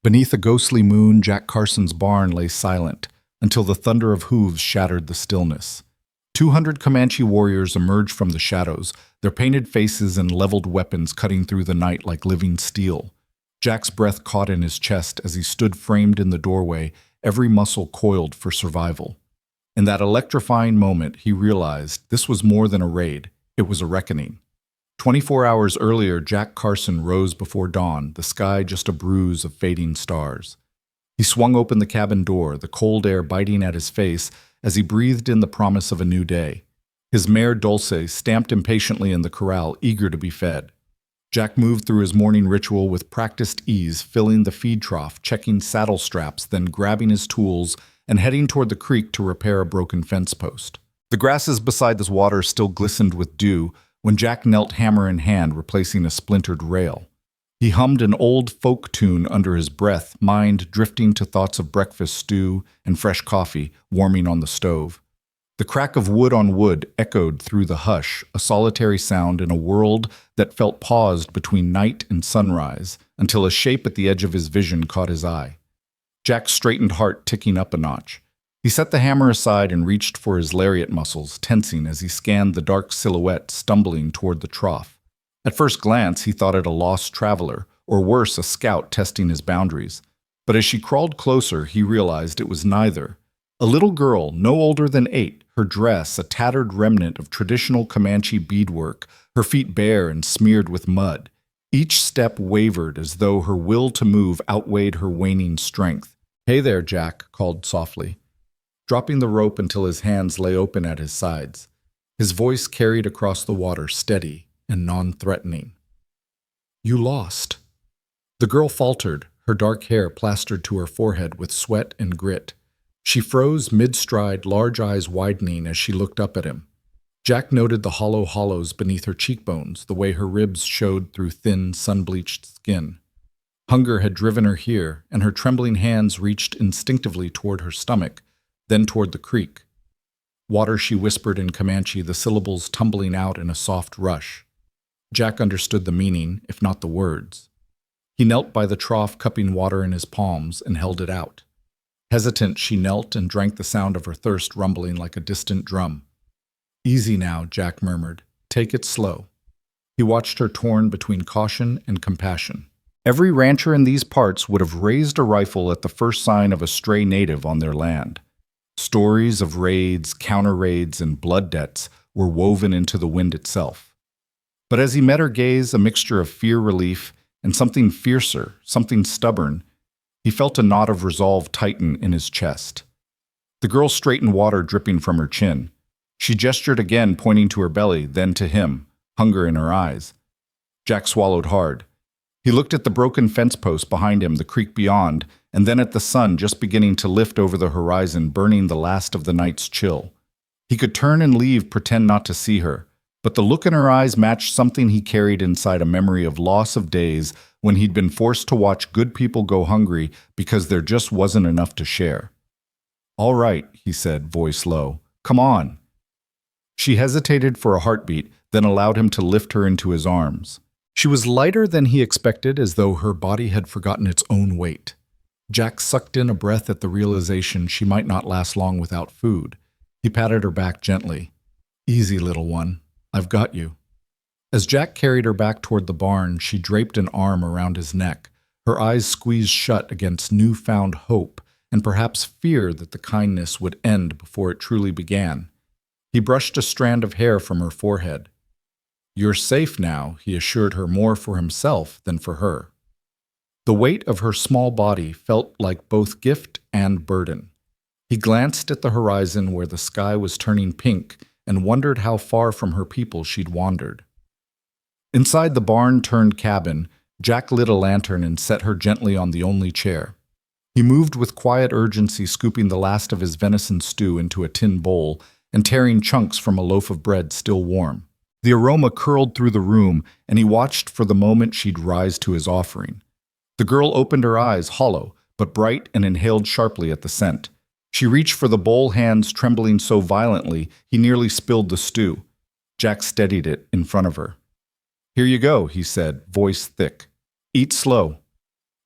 Beneath a ghostly moon, Jack Carson's barn lay silent until the thunder of hooves shattered the stillness. 200 Comanche warriors emerged from the shadows, their painted faces and leveled weapons cutting through the night like living steel. Jack's breath caught in his chest as he stood framed in the doorway, every muscle coiled for survival. In that electrifying moment, he realized this was more than a raid, it was a reckoning. 24 hours earlier, Jack Carson rose before dawn, the sky just a bruise of fading stars. He swung open the cabin door, the cold air biting at his face as he breathed in the promise of a new day. His mare Dulce stamped impatiently in the corral, eager to be fed. Jack moved through his morning ritual with practiced ease, filling the feed trough, checking saddle straps, then grabbing his tools and heading toward the creek to repair a broken fence post. The grasses beside the water still glistened with dew when Jack knelt hammer in hand, replacing a splintered rail. He hummed an old folk tune under his breath, mind drifting to thoughts of breakfast stew and fresh coffee warming on the stove. The crack of wood on wood echoed through the hush, a solitary sound in a world that felt paused between night and sunrise, until a shape at the edge of his vision caught his eye. Jack's straightened heart ticking up a notch. He set the hammer aside and reached for his lariat muscles, tensing as he scanned the dark silhouette stumbling toward the trough. At first glance, he thought it a lost traveler, or worse, a scout testing his boundaries. But as she crawled closer, he realized it was neither. A little girl, no older than 8, her dress a tattered remnant of traditional Comanche beadwork, her feet bare and smeared with mud. Each step wavered as though her will to move outweighed her waning strength. "Hey there, Jack," called softly, dropping the rope until his hands lay open at his sides. His voice carried across the water, steady and non-threatening. "You lost." The girl faltered, her dark hair plastered to her forehead with sweat and grit. She froze mid-stride, large eyes widening as she looked up at him. Jack noted the hollow hollows beneath her cheekbones, the way her ribs showed through thin, sun-bleached skin. Hunger had driven her here, and her trembling hands reached instinctively toward her stomach, then toward the creek. "Water," she whispered in Comanche, the syllables tumbling out in a soft rush. Jack understood the meaning, if not the words. He knelt by the trough, cupping water in his palms, and held it out. Hesitant, she knelt and drank, the sound of her thirst rumbling like a distant drum. "Easy now," Jack murmured. "Take it slow." He watched her torn between caution and compassion. Every rancher in these parts would have raised a rifle at the first sign of a stray native on their land. Stories of raids, counter-raids, and blood debts were woven into the wind itself. But as he met her gaze, a mixture of fear-relief and something fiercer, something stubborn, he felt a knot of resolve tighten in his chest. The girl straightened, water dripping from her chin. She gestured again, pointing to her belly, then to him, hunger in her eyes. Jack swallowed hard. He looked at the broken fence post behind him, the creek beyond, and then at the sun just beginning to lift over the horizon, burning the last of the night's chill. He could turn and leave, pretend not to see her, but the look in her eyes matched something he carried inside, a memory of loss of days when he'd been forced to watch good people go hungry because there just wasn't enough to share. "All right," he said, voice low. "Come on." She hesitated for a heartbeat, then allowed him to lift her into his arms. She was lighter than he expected, as though her body had forgotten its own weight. Jack sucked in a breath at the realization she might not last long without food. He patted her back gently. "Easy, little one. I've got you." As Jack carried her back toward the barn, she draped an arm around his neck, her eyes squeezed shut against newfound hope and perhaps fear that the kindness would end before it truly began. He brushed a strand of hair from her forehead. "You're safe now," he assured her, more for himself than for her. The weight of her small body felt like both gift and burden. He glanced at the horizon where the sky was turning pink and wondered how far from her people she'd wandered. Inside the barn-turned cabin, Jack lit a lantern and set her gently on the only chair. He moved with quiet urgency, scooping the last of his venison stew into a tin bowl and tearing chunks from a loaf of bread still warm. The aroma curled through the room, and he watched for the moment she'd rise to his offering. The girl opened her eyes, hollow but bright, and inhaled sharply at the scent. She reached for the bowl, hands trembling so violently he nearly spilled the stew. Jack steadied it in front of her. "Here you go," he said, voice thick. "Eat slow."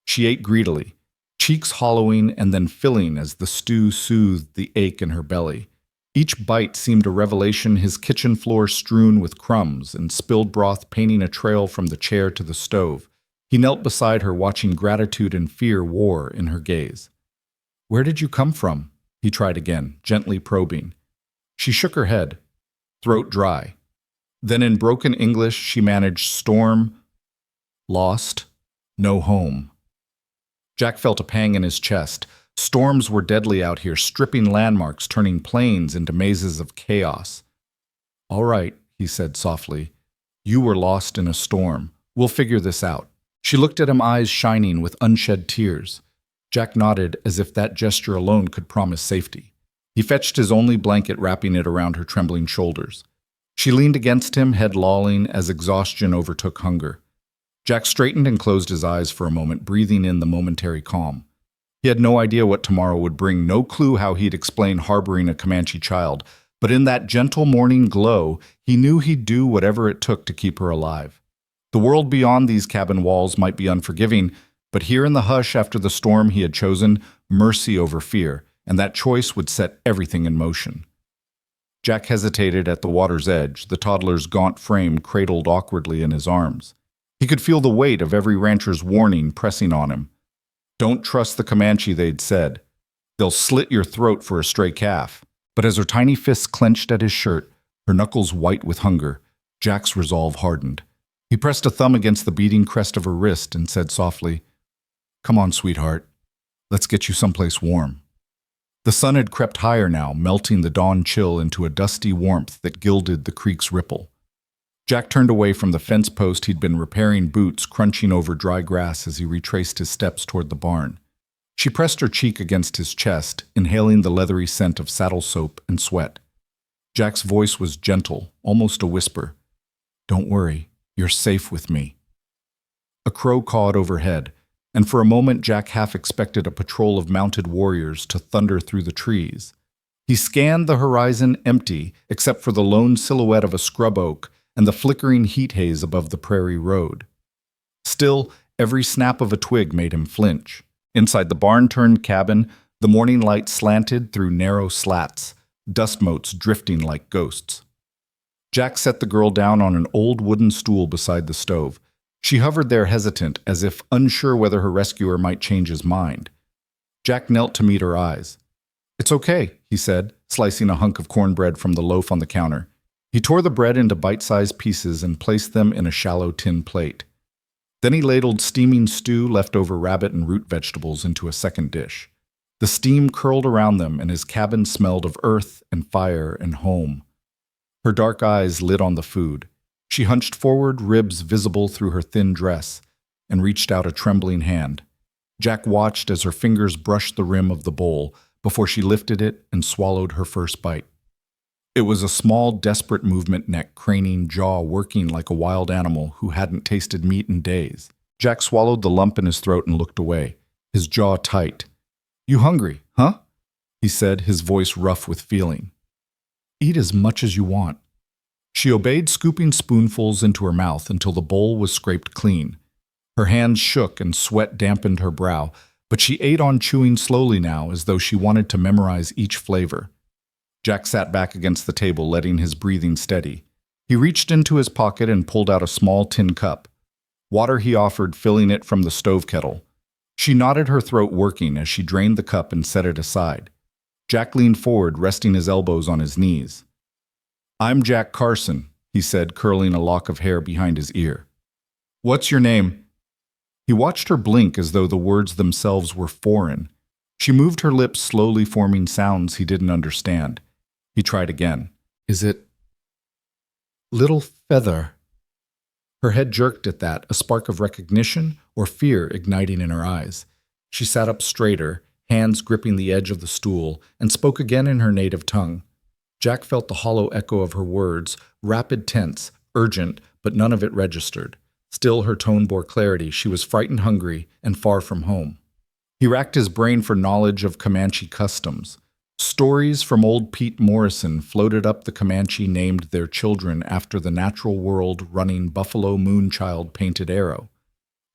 She ate greedily. cheeks hollowing and then filling as the stew soothed the ache in her belly. Each bite seemed a revelation, his kitchen floor strewn with crumbs and spilled broth painting a trail from the chair to the stove. He knelt beside her, watching gratitude and fear war in her gaze. "Where did you come from?" he tried again, gently probing. She shook her head, throat dry. Then in broken English she managed storm, lost, no home. Jack felt a pang in his chest. Storms were deadly out here, stripping landmarks, turning plains into mazes of chaos. "All right," he said softly. "You were lost in a storm. We'll figure this out." She looked at him, eyes shining with unshed tears. Jack nodded as if that gesture alone could promise safety. He fetched his only blanket, wrapping it around her trembling shoulders. She leaned against him, head lolling as exhaustion overtook hunger. Jack straightened and closed his eyes for a moment, breathing in the momentary calm. He had no idea what tomorrow would bring, no clue how he'd explain harboring a Comanche child, but in that gentle morning glow, he knew he'd do whatever it took to keep her alive. The world beyond these cabin walls might be unforgiving, but here in the hush after the storm he had chosen mercy over fear, and that choice would set everything in motion. Jack hesitated at the water's edge, the toddler's gaunt frame cradled awkwardly in his arms. He could feel the weight of every rancher's warning pressing on him. Don't trust the Comanche, they'd said. They'll slit your throat for a stray calf. But as her tiny fists clenched at his shirt, her knuckles white with hunger, Jack's resolve hardened. He pressed a thumb against the beating crest of her wrist and said softly, "Come on, sweetheart. Let's get you someplace warm." The sun had crept higher now, melting the dawn chill into a dusty warmth that gilded the creek's ripple. Jack turned away from the fence post he'd been repairing, boots crunching over dry grass as he retraced his steps toward the barn. She pressed her cheek against his chest, inhaling the leathery scent of saddle soap and sweat. Jack's voice was gentle, almost a whisper. "Don't worry, you're safe with me." A crow cawed overhead, and for a moment Jack half expected a patrol of mounted warriors to thunder through the trees. He scanned the horizon empty, except for the lone silhouette of a scrub oak and the flickering heat haze above the prairie road. Still, every snap of a twig made him flinch. Inside the barn-turned cabin, the morning light slanted through narrow slats, dust motes drifting like ghosts. Jack set the girl down on an old wooden stool beside the stove. She hovered there hesitant, as if unsure whether her rescuer might change his mind. Jack knelt to meet her eyes. "It's okay," he said, slicing a hunk of cornbread from the loaf on the counter. He tore the bread into bite-sized pieces and placed them in a shallow tin plate. Then he ladled steaming stew, leftover rabbit and root vegetables into a second dish. The steam curled around them, and his cabin smelled of earth and fire and home. Her dark eyes lit on the food. She hunched forward, ribs visible through her thin dress, and reached out a trembling hand. Jack watched as her fingers brushed the rim of the bowl before she lifted it and swallowed her first bite. It was a small, desperate movement, neck craning, jaw working like a wild animal who hadn't tasted meat in days. Jack swallowed the lump in his throat and looked away, his jaw tight. "You hungry, huh?" he said, his voice rough with feeling. "Eat as much as you want." She obeyed, scooping spoonfuls into her mouth until the bowl was scraped clean. Her hands shook and sweat dampened her brow, but she ate on, chewing slowly now as though she wanted to memorize each flavor. Jack sat back against the table, letting his breathing steady. He reached into his pocket and pulled out a small tin cup. Water he offered, filling it from the stove kettle. She nodded, her throat working as she drained the cup and set it aside. Jack leaned forward, resting his elbows on his knees. "I'm Jack Carson," he said, curling a lock of hair behind his ear. "What's your name?" He watched her blink as though the words themselves were foreign. She moved her lips, slowly forming sounds he didn't understand. He tried again. "Is it Little Feather?" Her head jerked at that, a spark of recognition or fear igniting in her eyes. She sat up straighter, hands gripping the edge of the stool, and spoke again in her native tongue. Jack felt the hollow echo of her words, rapid, tense, urgent, but none of it registered. Still, her tone bore clarity. She was frightened, hungry, and far from home. He racked his brain for knowledge of Comanche customs. Stories from old Pete Morrison floated up the Comanche named their children after the natural world running Buffalo Moonchild painted arrow.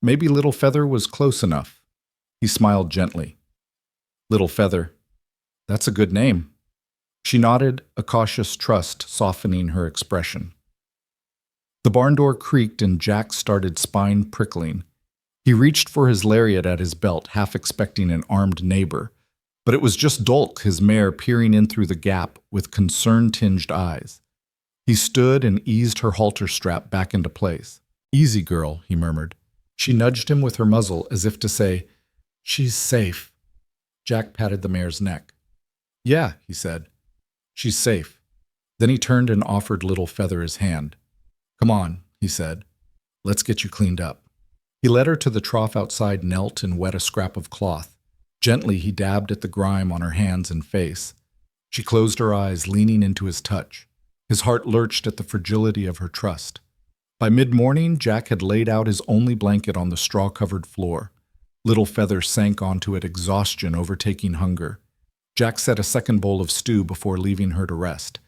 Maybe Little Feather was close enough. He smiled gently. Little Feather. That's a good name. She nodded, a cautious trust softening her expression. The barn door creaked and Jack started spine prickling. He reached for his lariat at his belt, half expecting an armed neighbor. But it was just Dolk, his mare, peering in through the gap with concern-tinged eyes. He stood and eased her halter strap back into place. Easy, girl, he murmured. She nudged him with her muzzle as if to say, She's safe. Jack patted the mare's neck. Yeah, he said. She's safe. Then he turned and offered Little Feather his hand. Come on, he said. Let's get you cleaned up. He led her to the trough outside, knelt and wet a scrap of cloth. Gently, he dabbed at the grime on her hands and face. She closed her eyes, leaning into his touch. His heart lurched at the fragility of her trust. By mid-morning, Jack had laid out his only blanket on the straw-covered floor. Little Feather sank onto it, exhaustion overtaking hunger. Jack set a second bowl of stew before leaving her to rest.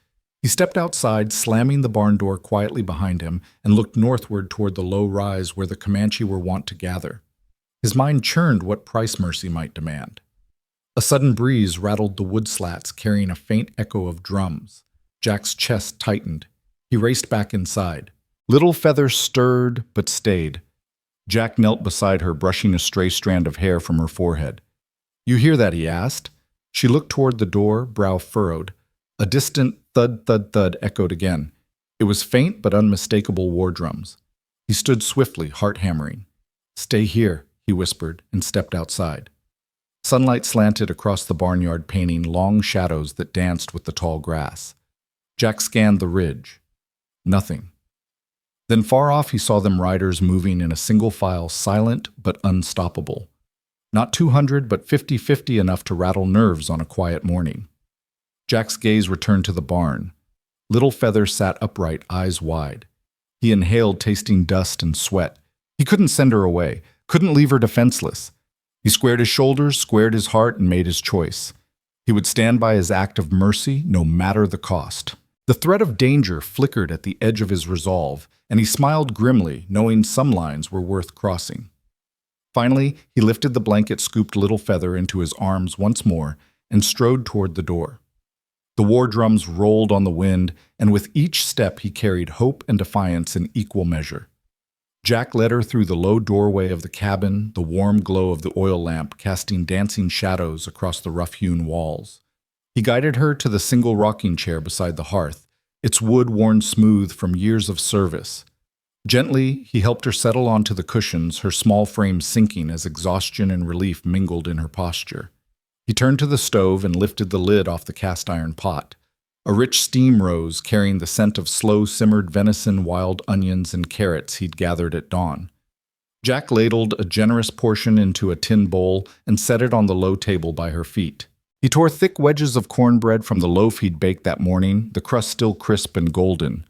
He stepped outside, slamming the barn door quietly behind him, and looked northward toward the low rise where the Comanche were wont to gather. His mind churned what price Mercy might demand. A sudden breeze rattled the wood slats, carrying a faint echo of drums. Jack's chest tightened. He raced back inside. Little Feather stirred, but stayed. Jack knelt beside her, brushing a stray strand of hair from her forehead. You hear that? He asked. She looked toward the door, brow furrowed. A distant thud, thud, thud echoed again. It was faint but unmistakable war drums. He stood swiftly, heart hammering. Stay here, he whispered, and stepped outside. Sunlight slanted across the barnyard, painting long shadows that danced with the tall grass. Jack scanned the ridge. Nothing. Then far off he saw them riders moving in a single file, silent but unstoppable. Not 200, but 50-50 enough to rattle nerves on a quiet morning. Jack's gaze returned to the barn. Little Feather sat upright, eyes wide. He inhaled, tasting dust and sweat. He couldn't send her away, couldn't leave her defenseless. He squared his shoulders, squared his heart, and made his choice. He would stand by his act of mercy, no matter the cost. The threat of danger flickered at the edge of his resolve, and he smiled grimly, knowing some lines were worth crossing. Finally, he lifted the blanket, scooped Little Feather into his arms once more, and strode toward the door. The war drums rolled on the wind, and with each step he carried hope and defiance in equal measure. Jack led her through the low doorway of the cabin, the warm glow of the oil lamp casting dancing shadows across the rough-hewn walls. He guided her to the single rocking chair beside the hearth, its wood worn smooth from years of service. Gently, he helped her settle onto the cushions, her small frame sinking as exhaustion and relief mingled in her posture. He turned to the stove and lifted the lid off the cast-iron pot. A rich steam rose, carrying the scent of slow-simmered venison, wild onions, and carrots he'd gathered at dawn. Jack ladled a generous portion into a tin bowl and set it on the low table by her feet. He tore thick wedges of cornbread from the loaf he'd baked that morning, the crust still crisp and golden.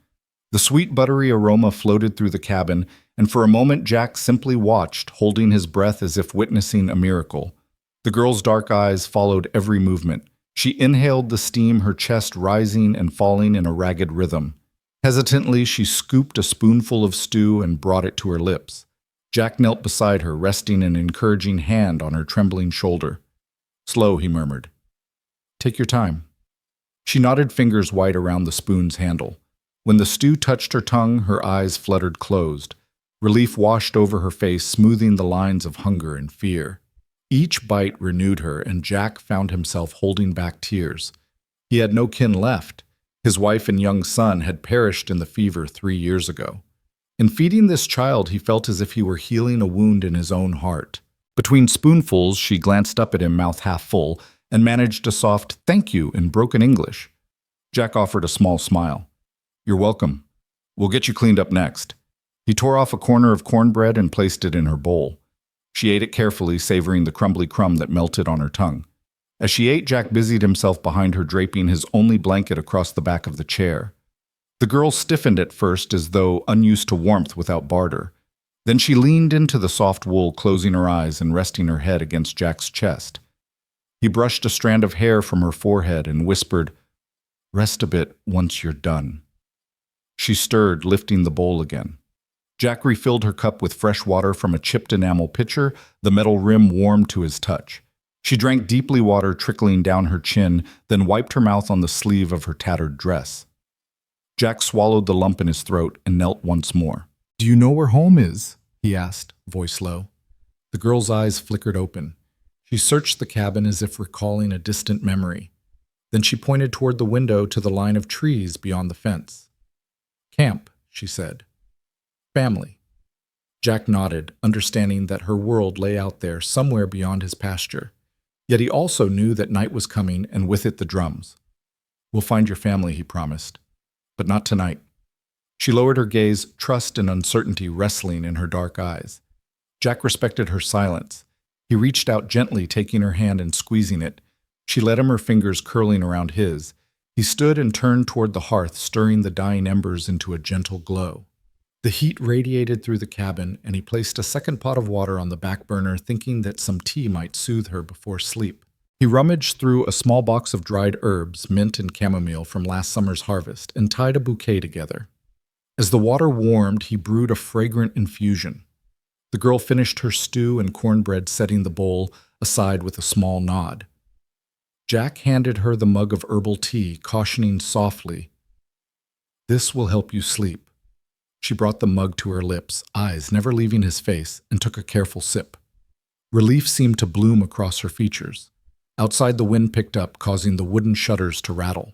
The sweet buttery aroma floated through the cabin, and for a moment Jack simply watched, holding his breath as if witnessing a miracle. The girl's dark eyes followed every movement. She inhaled the steam, her chest rising and falling in a ragged rhythm. Hesitantly, she scooped a spoonful of stew and brought it to her lips. Jack knelt beside her, resting an encouraging hand on her trembling shoulder. Slow, he murmured. Take your time. She knotted fingers white around the spoon's handle. When the stew touched her tongue, her eyes fluttered closed. Relief washed over her face, smoothing the lines of hunger and fear. Each bite renewed her, and Jack found himself holding back tears. He had no kin left. His wife and young son had perished in the fever 3 years ago. In feeding this child, he felt as if he were healing a wound in his own heart. Between spoonfuls, she glanced up at him, mouth half full, and managed a soft "thank you" in broken English. Jack offered a small smile. You're welcome. We'll get you cleaned up next. He tore off a corner of cornbread and placed it in her bowl. She ate it carefully, savoring the crumbly crumb that melted on her tongue. As she ate, Jack busied himself behind her, draping his only blanket across the back of the chair. The girl stiffened at first, as though unused to warmth without barter. Then she leaned into the soft wool, closing her eyes and resting her head against Jack's chest. He brushed a strand of hair from her forehead and whispered, "Rest a bit once you're done." She stirred, lifting the bowl again. Jack refilled her cup with fresh water from a chipped enamel pitcher, the metal rim warm to his touch. She drank deeply, water trickling down her chin, then wiped her mouth on the sleeve of her tattered dress. Jack swallowed the lump in his throat and knelt once more. "Do you know where home is?" he asked, voice low. The girl's eyes flickered open. She searched the cabin as if recalling a distant memory. Then she pointed toward the window to the line of trees beyond the fence. "Camp," she said. "Family." Jack nodded, understanding that her world lay out there somewhere beyond his pasture. Yet he also knew that night was coming, and with it the drums. "We'll find your family," he promised. "But not tonight." She lowered her gaze, trust and uncertainty wrestling in her dark eyes. Jack respected her silence. He reached out gently, taking her hand and squeezing it. She let him, her fingers curling around his. He stood and turned toward the hearth, stirring the dying embers into a gentle glow. The heat radiated through the cabin, and he placed a second pot of water on the back burner, thinking that some tea might soothe her before sleep. He rummaged through a small box of dried herbs, mint and chamomile from last summer's harvest, and tied a bouquet together. As the water warmed, he brewed a fragrant infusion. The girl finished her stew and cornbread, setting the bowl aside with a small nod. Jack handed her the mug of herbal tea, cautioning softly, "This will help you sleep." She brought the mug to her lips, eyes never leaving his face, and took a careful sip. Relief seemed to bloom across her features. Outside, the wind picked up, causing the wooden shutters to rattle.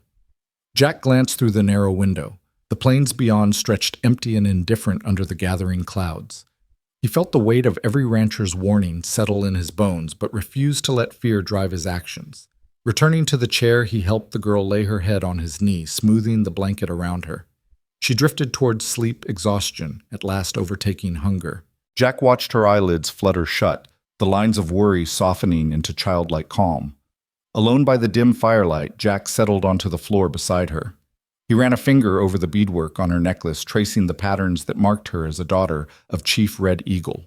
Jack glanced through the narrow window. The plains beyond stretched empty and indifferent under the gathering clouds. He felt the weight of every rancher's warning settle in his bones, but refused to let fear drive his actions. Returning to the chair, he helped the girl lay her head on his knee, smoothing the blanket around her. She drifted towards sleep, exhaustion, at last overtaking hunger. Jack watched her eyelids flutter shut, the lines of worry softening into childlike calm. Alone by the dim firelight, Jack settled onto the floor beside her. He ran a finger over the beadwork on her necklace, tracing the patterns that marked her as a daughter of Chief Red Eagle.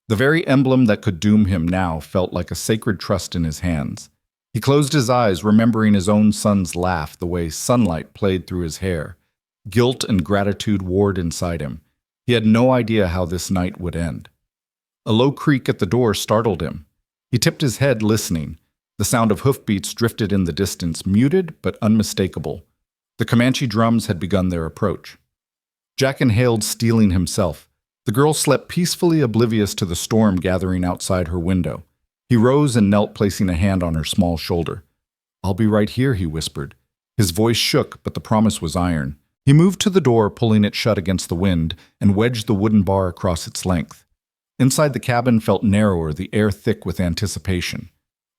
The very emblem that could doom him now felt like a sacred trust in his hands. He closed his eyes, remembering his own son's laugh, the way sunlight played through his hair. Guilt and gratitude warred inside him. He had no idea how this night would end. A low creak at the door startled him. He tipped his head, listening. The sound of hoofbeats drifted in the distance, muted but unmistakable. The Comanche drums had begun their approach. Jack inhaled, steeling himself. The girl slept peacefully, oblivious to the storm gathering outside her window. He rose and knelt, placing a hand on her small shoulder. "I'll be right here," he whispered. His voice shook, but the promise was iron. He moved to the door, pulling it shut against the wind, and wedged the wooden bar across its length. Inside, the cabin felt narrower, the air thick with anticipation.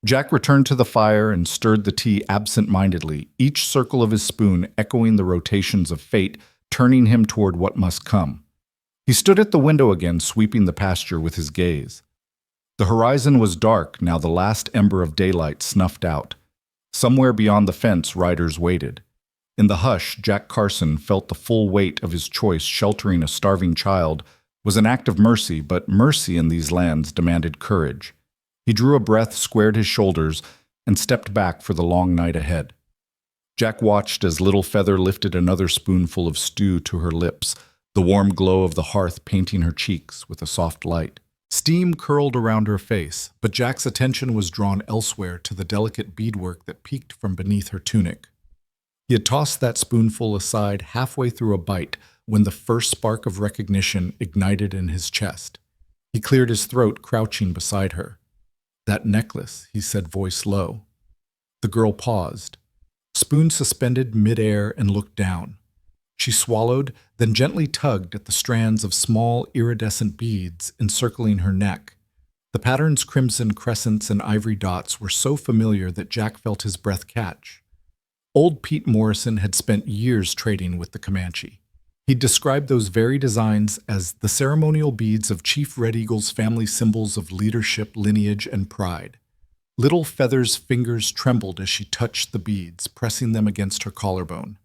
Jack returned to the fire and stirred the tea absent-mindedly, each circle of his spoon echoing the rotations of fate, turning him toward what must come. He stood at the window again, sweeping the pasture with his gaze. The horizon was dark, now the last ember of daylight snuffed out. Somewhere beyond the fence, riders waited. In the hush, Jack Carson felt the full weight of his choice. Sheltering a starving child was an act of mercy, but mercy in these lands demanded courage. He drew a breath, squared his shoulders, and stepped back for the long night ahead. Jack watched as Little Feather lifted another spoonful of stew to her lips, the warm glow of the hearth painting her cheeks with a soft light. Steam curled around her face, but Jack's attention was drawn elsewhere to the delicate beadwork that peeked from beneath her tunic. He had tossed that spoonful aside halfway through a bite when the first spark of recognition ignited in his chest. He cleared his throat, crouching beside her. "That necklace," he said, voice low. The girl paused, spoon suspended midair, and looked down. She swallowed, then gently tugged at the strands of small, iridescent beads encircling her neck. The pattern's crimson crescents and ivory dots were so familiar that Jack felt his breath catch. Old Pete Morrison had spent years trading with the Comanche. He described those very designs as the ceremonial beads of Chief Red Eagle's family, symbols of leadership, lineage, and pride. Little Feather's fingers trembled as she touched the beads, pressing them against her collarbone.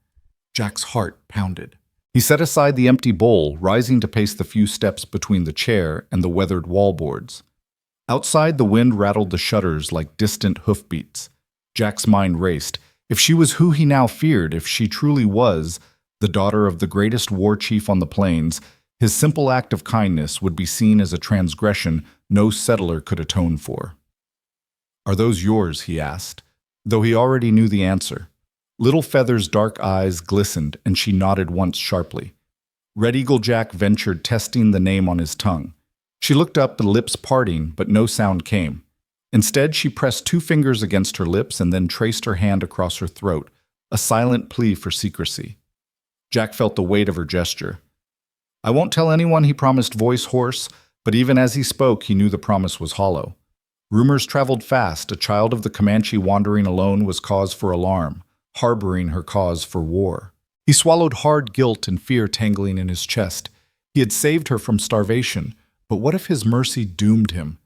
Jack's heart pounded. He set aside the empty bowl, rising to pace the few steps between the chair and the weathered wallboards. Outside, the wind rattled the shutters like distant hoofbeats. Jack's mind raced. If she was who he now feared, if she truly was the daughter of the greatest war chief on the plains, His simple act of kindness would be seen as a transgression no settler could atone for. "Are those yours?" he asked, though he already knew the answer. Little Feather's dark eyes glistened, and she nodded once sharply. Red Eagle Jack ventured testing the name on his tongue. She looked up, the lips parting, but no sound came. Instead, she pressed 2 fingers against her lips and then traced her hand across her throat, a silent plea for secrecy. Jack felt the weight of her gesture. "I won't tell anyone," he promised, voice hoarse, but even as he spoke, he knew the promise was hollow. Rumors traveled fast. A child of the Comanche wandering alone was cause for alarm, harboring her cause for war. He swallowed hard, guilt and fear tangling in his chest. He had saved her from starvation, but what if his mercy doomed him?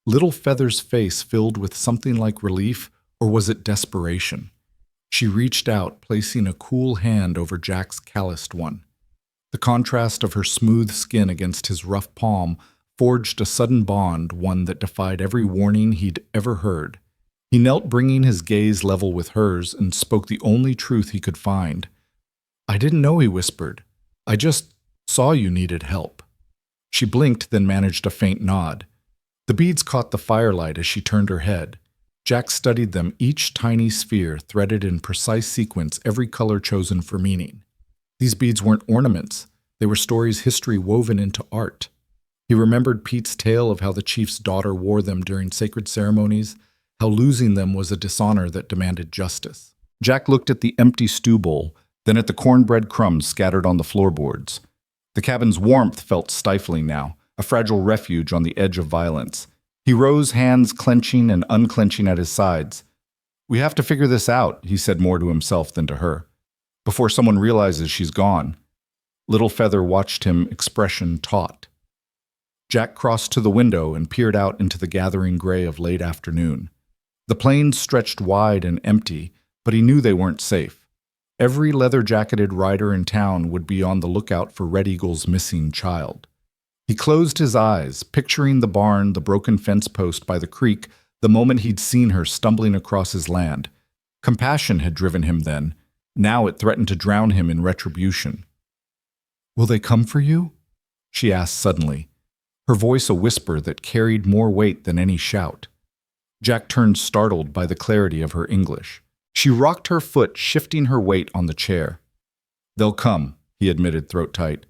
Little Feather's face filled with something like relief, or was it desperation? She reached out, placing a cool hand over Jack's calloused one. The contrast of her smooth skin against his rough palm forged a sudden bond, one that defied every warning he'd ever heard. He knelt, bringing his gaze level with hers, and spoke the only truth he could find. "I didn't know," he whispered. "I just saw you needed help." She blinked, then managed a faint nod. The beads caught the firelight as she turned her head. Jack studied them, each tiny sphere threaded in precise sequence, every color chosen for meaning. These beads weren't ornaments. They were stories, history woven into art. He remembered Pete's tale of how the chief's daughter wore them during sacred ceremonies, how losing them was a dishonor that demanded justice. Jack looked at the empty stew bowl, then at the cornbread crumbs scattered on the floorboards. The cabin's warmth felt stifling now, a fragile refuge on the edge of violence. He rose, hands clenching and unclenching at his sides. "We have to figure this out," he said, more to himself than to her, "before someone realizes she's gone." Little Feather watched him, expression taut. Jack crossed to the window and peered out into the gathering gray of late afternoon. The plains stretched wide and empty, but he knew they weren't safe. Every leather-jacketed rider in town would be on the lookout for Red Eagle's missing child. He closed his eyes, picturing the barn, the broken fence post by the creek, the moment he'd seen her stumbling across his land. Compassion had driven him then. Now it threatened to drown him in retribution. "Will they come for you?" she asked suddenly, her voice a whisper that carried more weight than any shout. Jack turned, startled by the clarity of her English. She rocked her foot, shifting her weight on the chair. "They'll come," he admitted, throat tight.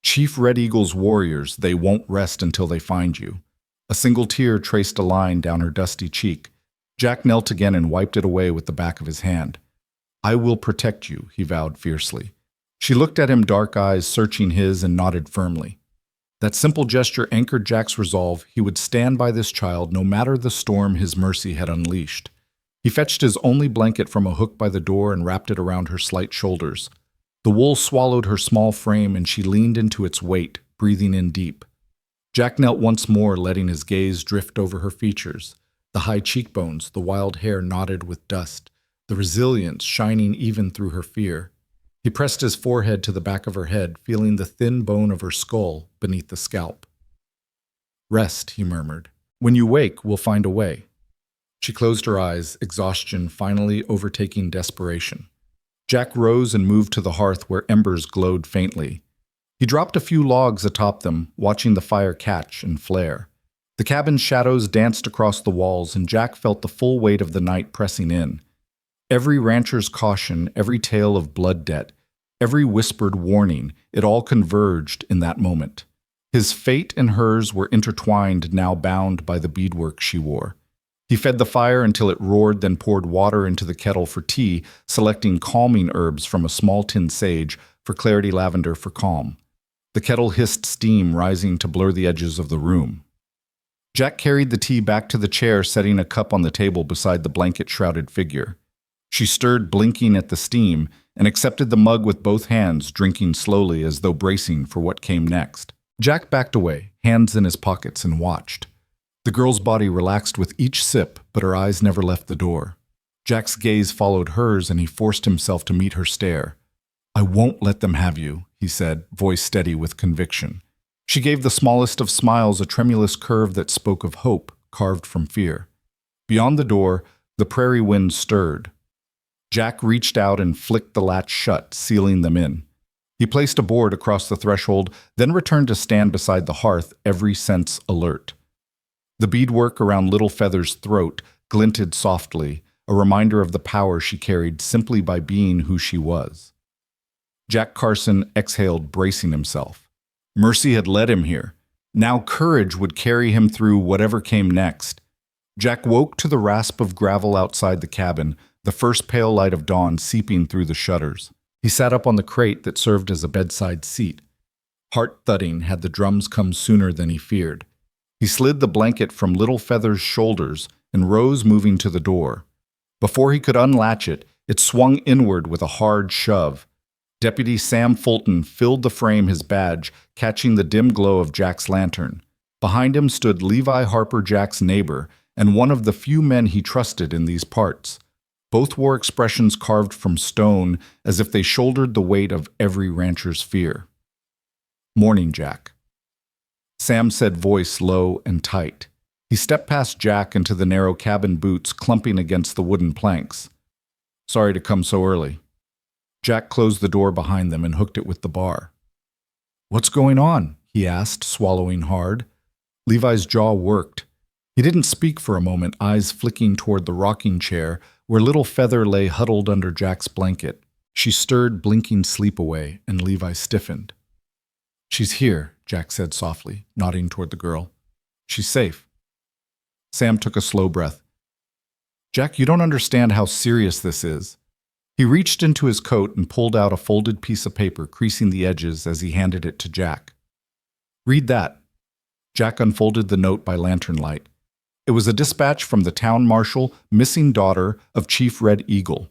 "Chief Red Eagle's warriors, they won't rest until they find you." A single tear traced a line down her dusty cheek. Jack knelt again and wiped it away with the back of his hand. "I will protect you," he vowed fiercely. She looked at him, dark eyes searching his, and nodded firmly. That simple gesture anchored Jack's resolve. He would stand by this child no matter the storm his mercy had unleashed. He fetched his only blanket from a hook by the door and wrapped it around her slight shoulders. The wool swallowed her small frame, and she leaned into its weight, breathing in deep. Jack knelt once more, letting his gaze drift over her features, the high cheekbones, the wild hair knotted with dust, the resilience shining even through her fear. He pressed his forehead to the back of her head, feeling the thin bone of her skull beneath the scalp. "Rest," he murmured. "When you wake, we'll find a way." She closed her eyes, exhaustion finally overtaking desperation. Jack rose and moved to the hearth where embers glowed faintly. He dropped a few logs atop them, watching the fire catch and flare. The cabin's shadows danced across the walls, and Jack felt the full weight of the night pressing in. Every rancher's caution, every tale of blood debt, every whispered warning, it all converged in that moment. His fate and hers were intertwined, now bound by the beadwork she wore. He fed the fire until it roared, then poured water into the kettle for tea, selecting calming herbs from a small tin sage, for clarity lavender for calm. The kettle hissed steam, rising to blur the edges of the room. Jack carried the tea back to the chair, setting a cup on the table beside the blanket-shrouded figure. She stirred, blinking at the steam, and accepted the mug with both hands, drinking slowly as though bracing for what came next. Jack backed away, hands in his pockets, and watched. The girl's body relaxed with each sip, but her eyes never left the door. Jack's gaze followed hers, and he forced himself to meet her stare. "I won't let them have you," he said, voice steady with conviction. She gave the smallest of smiles, a tremulous curve that spoke of hope, carved from fear. Beyond the door, the prairie wind stirred. Jack reached out and flicked the latch shut, sealing them in. He He placed a board across the threshold, then returned to stand beside the hearth, every sense alert. The beadwork around Little Feather's throat glinted softly, a reminder of the power she carried simply by being who she was. Jack Carson exhaled, bracing himself. Mercy had led him here. Now courage would carry him through whatever came next. Jack woke to the rasp of gravel outside the cabin, the first pale light of dawn seeping through the shutters. He sat up on the crate that served as a bedside seat. Heart thudding had the drums come sooner than he feared. He slid the blanket from Little Feather's shoulders and rose, moving to the door. Before he could unlatch it, it swung inward with a hard shove. Deputy Sam Fulton filled the frame, his badge catching the dim glow of Jack's lantern. Behind him stood Levi Harper, Jack's neighbor, and one of the few men he trusted in these parts. Both wore expressions carved from stone, as if they shouldered the weight of every rancher's fear. "Morning, Jack," Sam said, voice low and tight. He stepped past Jack into the narrow cabin boots clumping against the wooden planks. "Sorry to come so early." Jack closed the door behind them and hooked it with the bar. "What's going on?" he asked, swallowing hard. Levi's jaw worked. He didn't speak for a moment, eyes flicking toward the rocking chair where Little Feather lay huddled under Jack's blanket. She stirred, blinking sleep away, and Levi stiffened. "She's here," Jack said softly, nodding toward the girl. "She's safe." Sam took a slow breath. "Jack, you don't understand how serious this is." He reached into his coat and pulled out a folded piece of paper, creasing the edges as he handed it to Jack. "Read that." Jack unfolded the note by lantern light. It was a dispatch from the town marshal, missing daughter of Chief Red Eagle.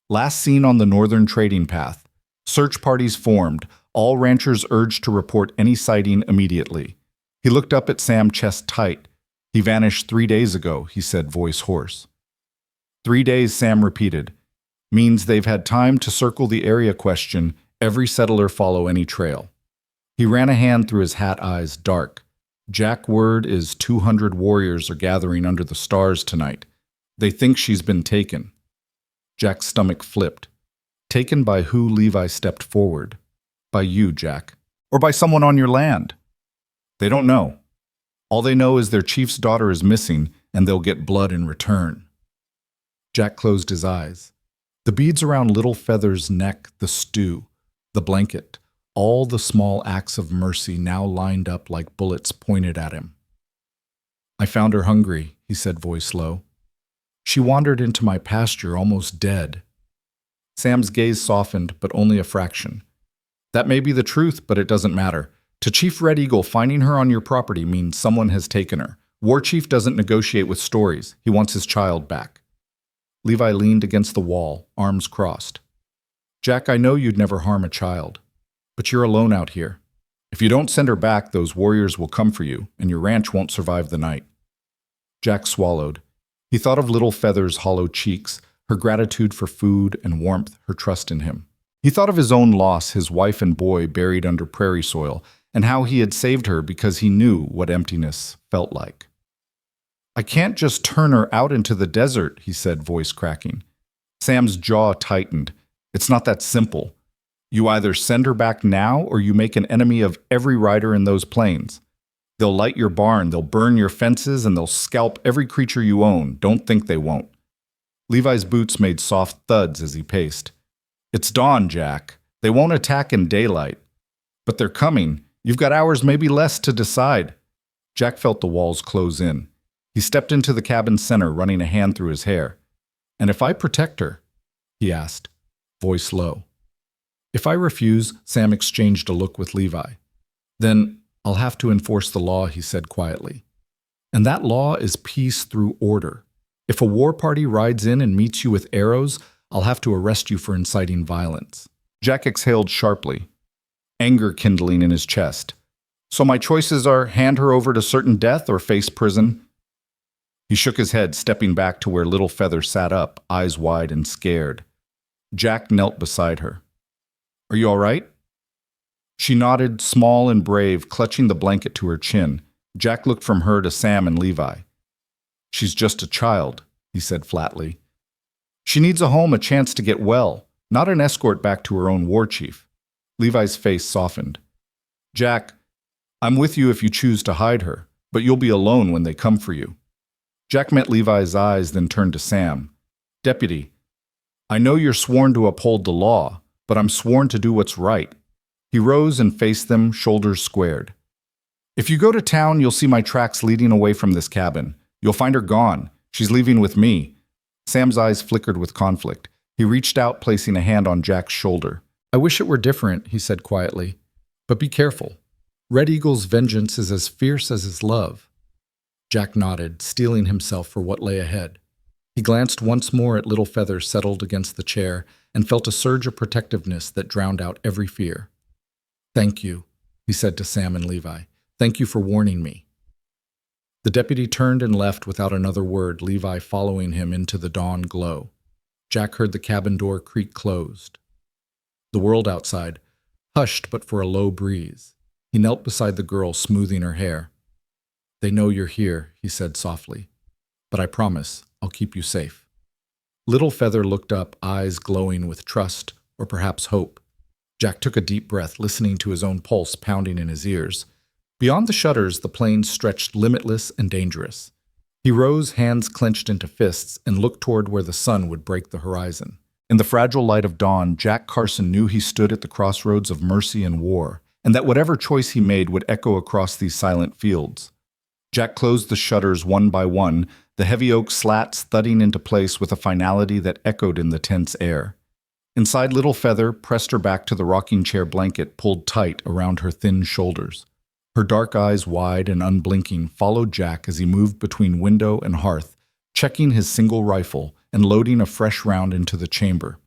Last seen on the northern trading path. Search parties formed. All ranchers urged to report any sighting immediately. He looked up at Sam, chest tight. "He vanished 3 days ago," he said, voice hoarse. 3 days, Sam repeated. "Means they've had time to circle the area question, every settler follow any trail." He ran a hand through his hat, eyes dark. "Jack, word is 200 warriors are gathering under the stars tonight. They think she's been taken." Jack's stomach flipped. "Taken by who?" Levi stepped forward. "By you, Jack. Or by someone on your land." "They don't know. All they know is their chief's daughter is missing, and they'll get blood in return." Jack closed his eyes. The beads around Little Feather's neck, the stew, the blanket, all the small acts of mercy now lined up like bullets pointed at him. "I found her hungry," he said, voice low. "She wandered into my pasture almost dead." Sam's gaze softened, but only a fraction. "That may be the truth, but it doesn't matter. To Chief Red Eagle, finding her on your property means someone has taken her. War Chief doesn't negotiate with stories. He wants his child back." Levi leaned against the wall, arms crossed. "Jack, I know you'd never harm a child. But you're alone out here. If you don't send her back, those warriors will come for you, and your ranch won't survive the night." Jack swallowed. He thought of Little Feather's hollow cheeks, her gratitude for food and warmth, her trust in him. He thought of his own loss, his wife and boy buried under prairie soil, and how he had saved her because he knew what emptiness felt like. "I can't just turn her out into the desert," he said, voice cracking. Sam's jaw tightened. "It's not that simple. You either send her back now or you make an enemy of every rider in those plains. They'll light your barn, they'll burn your fences, and they'll scalp every creature you own. Don't think they won't." Levi's boots made soft thuds as he paced. "It's dawn, Jack. They won't attack in daylight. But they're coming. You've got hours, maybe less, to decide." Jack felt the walls close in. He stepped into the cabin's center, running a hand through his hair. "And if I protect her?" he asked, voice low. "If I refuse," Sam exchanged a look with Levi. "Then I'll have to enforce the law," he said quietly. "And that law is peace through order. If a war party rides in and meets you with arrows, I'll have to arrest you for inciting violence." Jack exhaled sharply, anger kindling in his chest. "So my choices are hand her over to certain death or face prison?" He shook his head, stepping back to where Little Feather sat up, eyes wide and scared. Jack knelt beside her. "Are you all right?" She nodded, small and brave, clutching the blanket to her chin. Jack looked from her to Sam and Levi. "She's just a child," he said flatly. "She needs a home, a chance to get well, not an escort back to her own war chief." Levi's face softened. Jack, I'm with you if you choose to hide her, but you'll be alone when they come for you. Jack met Levi's eyes, then turned to Sam. Deputy, I know you're sworn to uphold the law, but I'm sworn to do what's right. He rose and faced them, shoulders squared. If you go to town, you'll see my tracks leading away from this cabin. You'll find her gone. She's leaving with me. Sam's eyes flickered with conflict. He reached out, placing a hand on Jack's shoulder. I wish it were different, he said quietly. But be careful. Red Eagle's vengeance is as fierce as his love. Jack nodded, steeling himself for what lay ahead. He glanced once more at Little Feather settled against the chair and felt a surge of protectiveness that drowned out every fear. Thank you, he said to Sam and Levi. Thank you for warning me. The deputy turned and left without another word, Levi following him into the dawn glow. Jack heard the cabin door creak closed. The world outside, hushed but for a low breeze. He knelt beside the girl, smoothing her hair. They know you're here, he said softly. But I promise, I'll keep you safe. Little Feather looked up, eyes glowing with trust, or perhaps hope. Jack took a deep breath, listening to his own pulse pounding in his ears. Beyond the shutters, the plain stretched limitless and dangerous. He rose, hands clenched into fists, and looked toward where the sun would break the horizon. In the fragile light of dawn, Jack Carson knew he stood at the crossroads of mercy and war, and that whatever choice he made would echo across these silent fields. Jack closed the shutters one by one, the heavy oak slats thudding into place with a finality that echoed in the tense air. Inside, Little Feather pressed her back to the rocking chair blanket pulled tight around her thin shoulders. Her dark eyes, wide and unblinking, followed Jack as he moved between window and hearth, checking his single rifle and loading a fresh round into the chamber.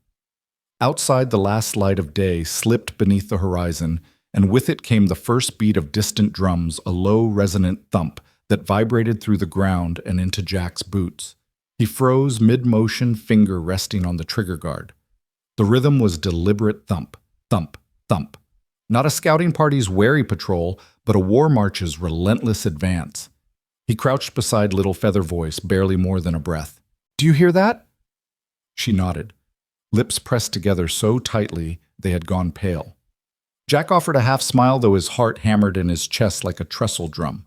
Outside, the last light of day slipped beneath the horizon, and with it came the first beat of distant drums, a low, resonant thump that vibrated through the ground and into Jack's boots. He froze, mid-motion, finger resting on the trigger guard. The rhythm was deliberate thump, thump, thump. Not a scouting party's wary patrol, but a war march's relentless advance. He crouched beside Little Feather Voice, barely more than a breath. Do you hear that? She nodded, lips pressed together so tightly they had gone pale. Jack offered a half smile, though his heart hammered in his chest like a trestle drum.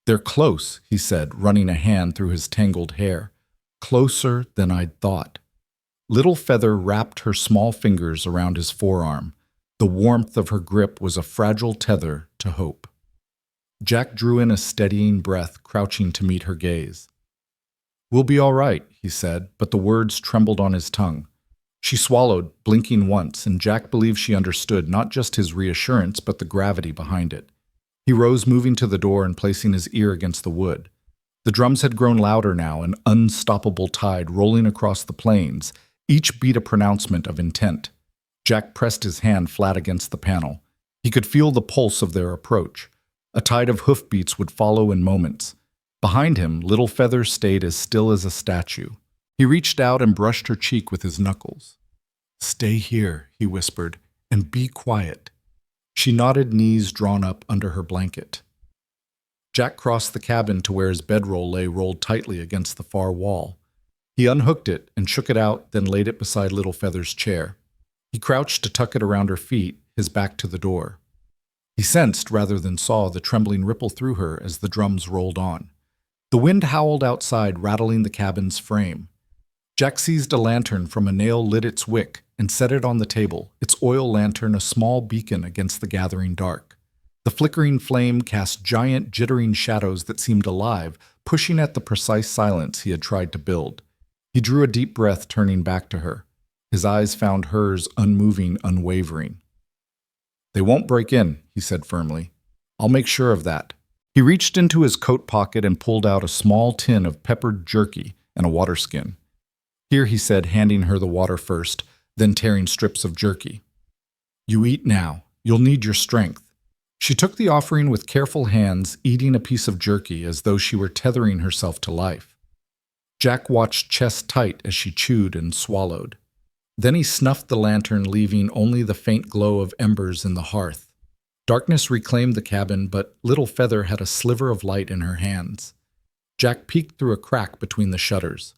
They're close, he said, running a hand through his tangled hair. Closer than I'd thought. Little Feather wrapped her small fingers around his forearm. The warmth of her grip was a fragile tether to hope. Jack drew in a steadying breath, crouching to meet her gaze. We'll be all right, he said, but the words trembled on his tongue. She swallowed, blinking once, and Jack believed she understood not just his reassurance, but the gravity behind it. He rose, moving to the door and placing his ear against the wood. The drums had grown louder now, an unstoppable tide rolling across the plains, each beat a pronouncement of intent. Jack pressed his hand flat against the panel. He could feel the pulse of their approach. A tide of hoofbeats would follow in moments. Behind him, Little Feather stayed as still as a statue. He reached out and brushed her cheek with his knuckles. Stay here, he whispered, and be quiet. She nodded, knees drawn up under her blanket. Jack crossed the cabin to where his bedroll lay rolled tightly against the far wall. He unhooked it and shook it out, then laid it beside Little Feather's chair. He crouched to tuck it around her feet, his back to the door. He sensed, rather than saw, the trembling ripple through her as the drums rolled on. The wind howled outside, rattling the cabin's frame. Jack seized a lantern from a nail, lit its wick, and set it on the table, its oil lantern a small beacon against the gathering dark. The flickering flame cast giant, jittering shadows that seemed alive, pushing at the precise silence he had tried to build. He drew a deep breath, turning back to her. His eyes found hers, unmoving, unwavering. They won't break in, he said firmly. I'll make sure of that. He reached into his coat pocket and pulled out a small tin of peppered jerky and a water skin. Here, he said, handing her the water first, then tearing strips of jerky. You eat now. You'll need your strength. She took the offering with careful hands, eating a piece of jerky as though she were tethering herself to life. Jack watched chest tight as she chewed and swallowed. Then he snuffed the lantern, leaving only the faint glow of embers in the hearth. Darkness reclaimed the cabin, but Little Feather had a sliver of light in her hands. Jack peeked through a crack between the shutters.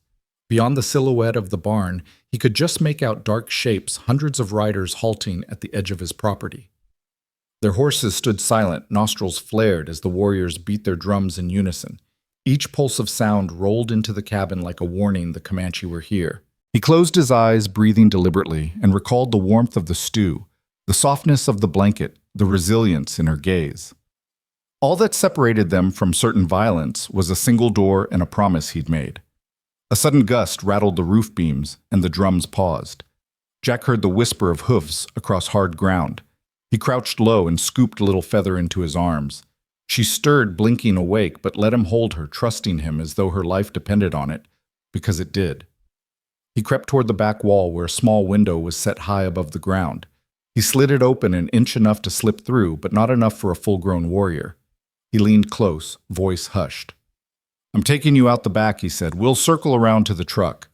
Beyond the silhouette of the barn, he could just make out dark shapes, hundreds of riders halting at the edge of his property. Their horses stood silent, nostrils flared as the warriors beat their drums in unison. Each pulse of sound rolled into the cabin like a warning the Comanche were here. He closed his eyes, breathing deliberately, and recalled the warmth of the stew, the softness of the blanket, the resilience in her gaze. All that separated them from certain violence was a single door and a promise he'd made. A sudden gust rattled the roof beams, and the drums paused. Jack heard the whisper of hoofs across hard ground. He crouched low and scooped Little Feather into his arms. She stirred, blinking awake, but let him hold her, trusting him as though her life depended on it, because it did. He crept toward the back wall where a small window was set high above the ground. He slid it open an inch enough to slip through, but not enough for a full-grown warrior. He leaned close, voice hushed. "I'm taking you out the back," he said. "We'll circle around to the truck."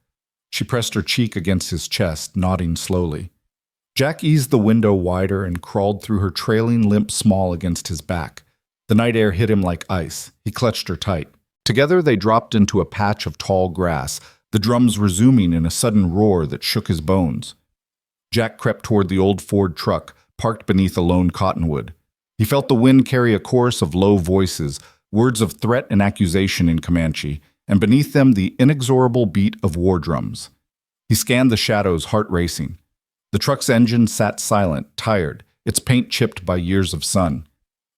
She pressed her cheek against his chest, nodding slowly. Jack eased the window wider and crawled through her trailing limp small against his back. The night air hit him like ice. He clutched her tight. Together they dropped into a patch of tall grass, the drums resuming in a sudden roar that shook his bones. Jack crept toward the old Ford truck, parked beneath a lone cottonwood. He felt the wind carry a chorus of low voices, words of threat and accusation in Comanche, and beneath them the inexorable beat of war drums. He scanned the shadows, heart racing. The truck's engine sat silent, tired, its paint chipped by years of sun.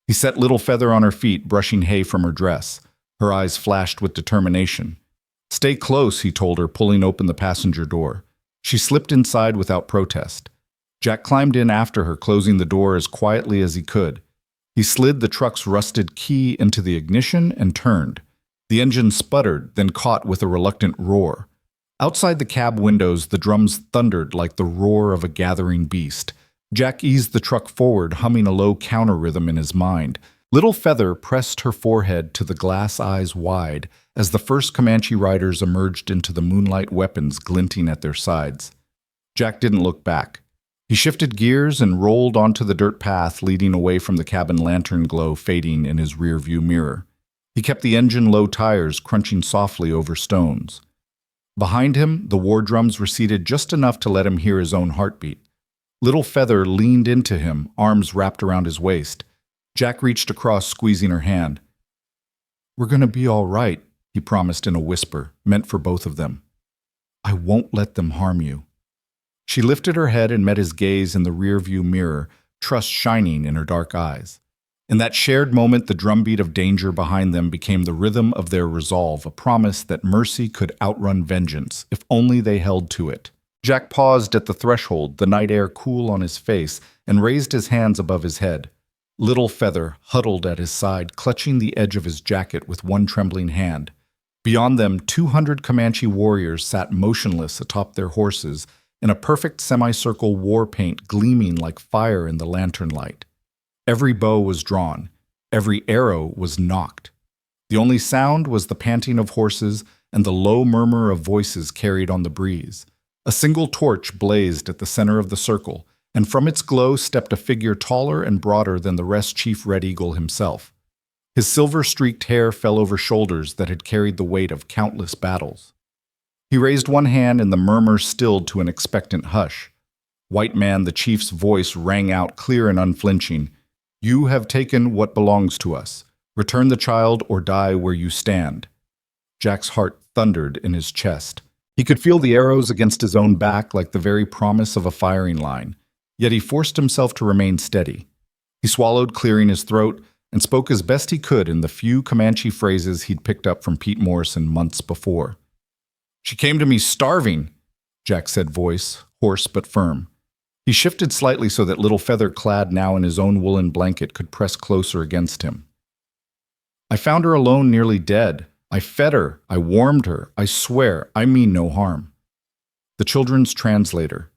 He set Little Feather on her feet, brushing hay from her dress. Her eyes flashed with determination. "Stay close," he told her, pulling open the passenger door. She slipped inside without protest. Jack climbed in after her, closing the door as quietly as he could. He slid the truck's rusted key into the ignition and turned. The engine sputtered, then caught with a reluctant roar. Outside the cab windows, the drums thundered like the roar of a gathering beast. Jack eased the truck forward, humming a low counter-rhythm in his mind. Little Feather pressed her forehead to the glass eyes wide as the first Comanche riders emerged into the moonlight, weapons glinting at their sides. Jack didn't look back. He shifted gears and rolled onto the dirt path leading away from the cabin lantern glow fading in his rearview mirror. He kept the engine low tires crunching softly over stones. Behind him, the war drums receded just enough to let him hear his own heartbeat. Little Feather leaned into him, arms wrapped around his waist. Jack reached across, squeezing her hand. "We're going to be all right," he promised in a whisper, meant for both of them. "I won't let them harm you." She lifted her head and met his gaze in the rearview mirror, trust shining in her dark eyes. In that shared moment, the drumbeat of danger behind them became the rhythm of their resolve, a promise that mercy could outrun vengeance, if only they held to it. Jack paused at the threshold, the night air cool on his face, and raised his hands above his head. Little Feather huddled at his side, clutching the edge of his jacket with one trembling hand. Beyond them, 200 Comanche warriors sat motionless atop their horses, in a perfect semicircle war paint gleaming like fire in the lantern light. Every bow was drawn. Every arrow was nocked. The only sound was the panting of horses and the low murmur of voices carried on the breeze. A single torch blazed at the center of the circle, and from its glow stepped a figure taller and broader than the rest, Chief Red Eagle himself. His silver-streaked hair fell over shoulders that had carried the weight of countless battles. He raised one hand and the murmur stilled to an expectant hush. "White man," the chief's voice rang out clear and unflinching. "You have taken what belongs to us. Return the child or die where you stand." Jack's heart thundered in his chest. He could feel the arrows against his own back like the very promise of a firing line. Yet he forced himself to remain steady. He swallowed, clearing his throat, and spoke as best he could in the few Comanche phrases he'd picked up from Pete Morrison months before. "She came to me starving," Jack said, voice hoarse but firm. He shifted slightly so that Little Feather, clad now in his own woolen blanket, could press closer against him. "I found her alone, nearly dead. I fed her. I warmed her. I swear, I mean no harm." The children's translator,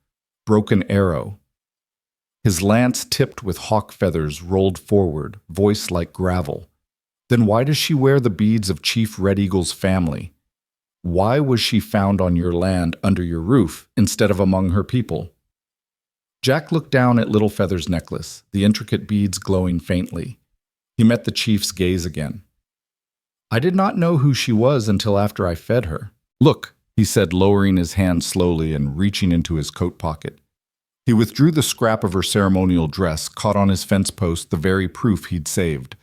Broken Arrow. His lance tipped with hawk feathers rolled forward, voice like gravel. "Then why does she wear the beads of Chief Red Eagle's family? Why was she found on your land under your roof instead of among her people?" Jack looked down at Little Feather's necklace, the intricate beads glowing faintly. He met the chief's gaze again. "I did not know who she was until after I fed her. Look," he said, lowering his hand slowly and reaching into his coat pocket. He withdrew the scrap of her ceremonial dress, caught on his fence post the very proof he'd saved.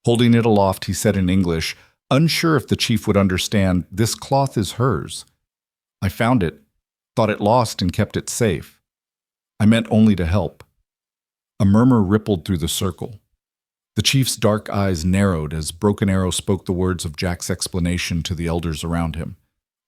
Holding it aloft, he said in English, unsure if the chief would understand, "This cloth is hers. I found it, thought it lost and kept it safe. I meant only to help." A murmur rippled through the circle. The chief's dark eyes narrowed as Broken Arrow spoke the words of Jack's explanation to the elders around him.